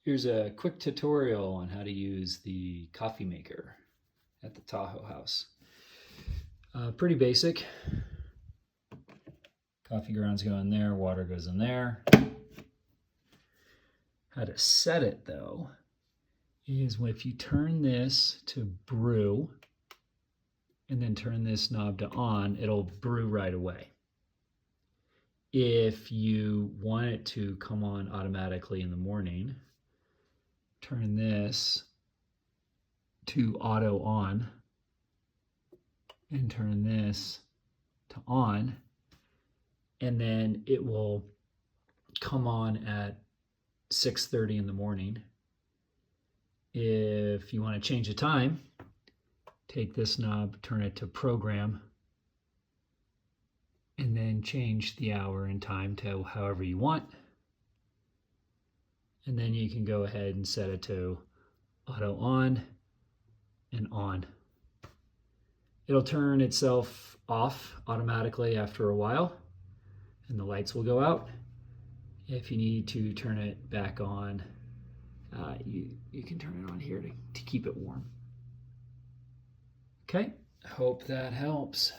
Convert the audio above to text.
Here's a quick tutorial on how to use the coffee maker at the Tahoe house. Pretty basic. Coffee grounds go in there, water goes in there. How to set it though is if you turn this to brew and then turn this knob to on, it'll brew right away. If you want it to come on automatically in the morning, turn this to auto on and turn this to on, and then it will come on at 6:30 in the morning. If you want to change the time, take this knob, turn it to program, and then change the hour and time to however you want. And then you can go ahead and set it to auto on and on. It'll turn itself off automatically after a while, and the lights will go out. If you need to turn it back on, you can turn it on here to keep it warm. Okay, hope that helps.